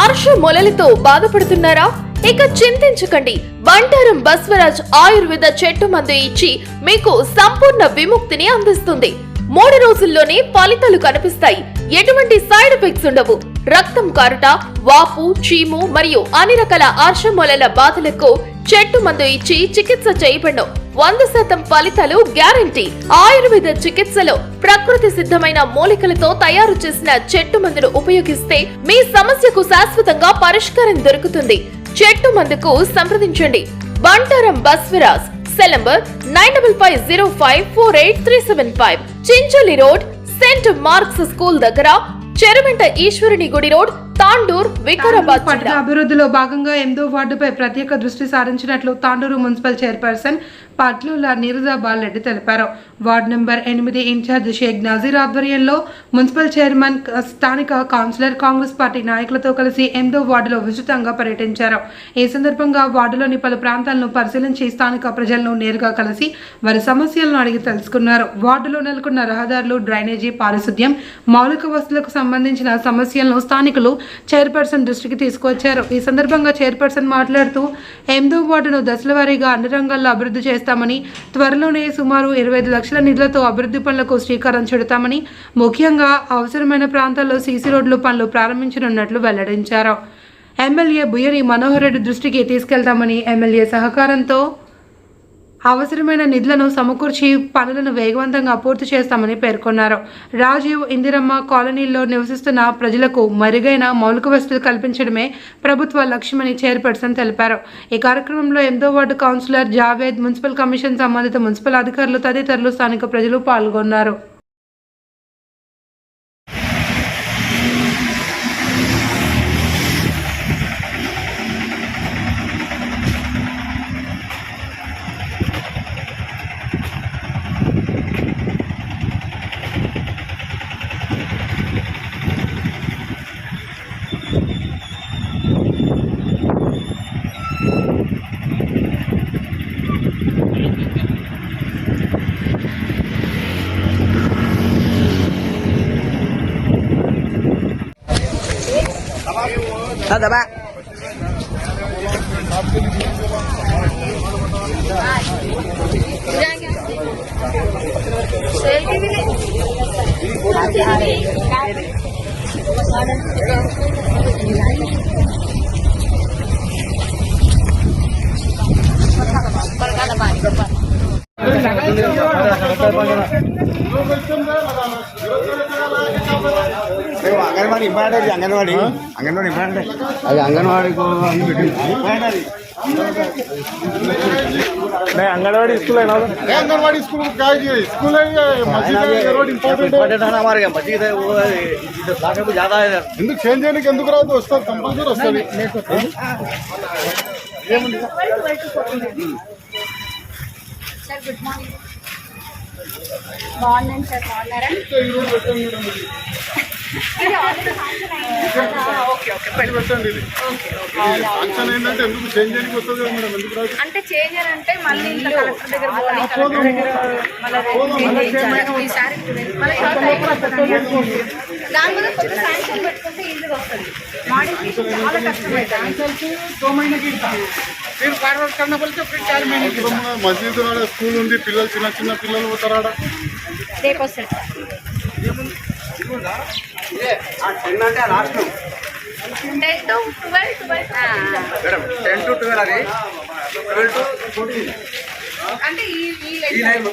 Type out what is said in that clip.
ఆర్ష మొలలతో బాధపడుతున్నారా? ఇక చింతించకండి. బంటారం బస్వరాజ్ ఆయుర్వేద చెట్టు మందు ఇచ్చి మీకు సంపూర్ణ విముక్తిని అందిస్తుంది. 3 రోజుల్లోనే ఫలితాలు కనిపిస్తాయి. ఎటువంటి సైడ్ ఎఫెక్ట్స్ ఉండవు. రక్తం కారుట, వాపు, చీము మరియు అన్ని రకాల ఆర్ష మొలల బాధలకు చెట్టు మందు ఇచ్చి చికిత్స చేయబడను. 100% ఫలితాలు గ్యారంటీ. ఆయుర్వేద చికిత్సలో ప్రకృతి సిద్ధమైన మూలికలతో తయారు చేసిన చెట్టు మందును ఉపయోగిస్తే మీ సమస్యకు శాశ్వతంగా పరిష్కారం దొరుకుతుంది. చెట్టు మందుకు సంప్రదించండి. Bantaram Baswaraj. Cell number 9505483375. Chincholi road, saint Mark's school దగ్గర, చెరువెంట ఈశ్వరుని గుడి రోడ్, తాండూర్, వికారాబాద్. పట్టణ అభివృద్ధిలో భాగంగా 8వ వార్డుపై ప్రత్యేక దృష్టి సారించినట్లు తాండూరు మున్సిపల్ చైర్పర్సన్ పట్లూల నీరజా బాలరెడ్డి తెలిపారు. Ward number 8 incharge Shaikh Nazeer ఆధ్వర్యంలో మున్సిపల్ చైర్మన్, స్థానిక కౌన్సిలర్, కాంగ్రెస్ పార్టీ నాయకులతో కలిసి 8వ వార్డులో విస్తృతంగా పర్యటించారు. ఈ సందర్భంగా వార్డులోని పలు ప్రాంతాలను పరిశీలించి స్థానిక ప్రజలను నేరుగా కలిసి వారి సమస్యలను అడిగి తెలుసుకున్నారు. వార్డులో నెలకొన్న రహదారులు, డ్రైనేజీ, పారిశుద్ధ్యం, మౌలిక వసతులకు సంబంధించిన సమస్యలను స్థానికులు చైర్పర్సన్ దృష్టికి తీసుకొచ్చారు. ఈ సందర్భంగా చైర్పర్సన్ మాట్లాడుతూ 8వ వార్డును దశల వారీగా అన్ని రంగాల్లో అభివృద్ధి చేస్తామని, త్వరలోనే సుమారు 25 లక్షల నిధులతో అభివృద్ధి పనులకు శ్రీకారం చుడతామని, ముఖ్యంగా అవసరమైన ప్రాంతాల్లో సీసీ రోడ్లు పనులు ప్రారంభించనున్నట్లు వెల్లడించారు. ఎమ్మెల్యే బుయ్యని మనోహర్ రెడ్డి దృష్టికి తీసుకెళ్తామని, ఎమ్మెల్యే సహకారంతో అవసరమైన నిధులను సమకూర్చి పనులను వేగవంతంగా పూర్తి చేస్తామని పేర్కొన్నారు. రాజీవ్, ఇందిరమ్మ కాలనీల్లో నివసిస్తున్న ప్రజలకు మెరుగైన మౌలిక వసతులు కల్పించడమే ప్రభుత్వ లక్ష్యమని చైర్పర్సన్ తెలిపారు. ఈ కార్యక్రమంలో 8వ ward councillor Javed, municipal commission సంబంధిత మున్సిపల్ అధికారులు తదితరులు స్థానిక ప్రజలు పాల్గొన్నారు. Daba. Anganwadi important. Anganwadi important. అది అంగన్వాడీకు अंगनवाड़ी स्कूल है ना, अंगनवाड़ी स्कूल क्या स्कूल है ये रोड इंपॉर्टेंट है हमारे यहाँ मस्जिद है, वो लाख रुपये ज़्यादा है. ఎందుకు చేంజ్ చేయడానికి ఎందుకు రాదు? వస్తుంది, కంపల్సరీ వస్తుంది. Sir good morning. బాగున్నాను సార్. బాగున్నారా? అంటే చేంజర్ అంటే మళ్ళీ కలెక్టర్ దగ్గర దాని మీద కొంచెం శాంక్షన్ పెట్టుకుంటే ఈజీగా వస్తుంది. మోడిఫికేషన్ చాలా కష్టమైంది. మసీదు స్కూల్ ఉంది, పిల్లలు చిన్న పిల్లలు పోతారా? రేపు వస్తారు సార్. 10 to 12 అది 12 to 14 అంటే ఈ లైన్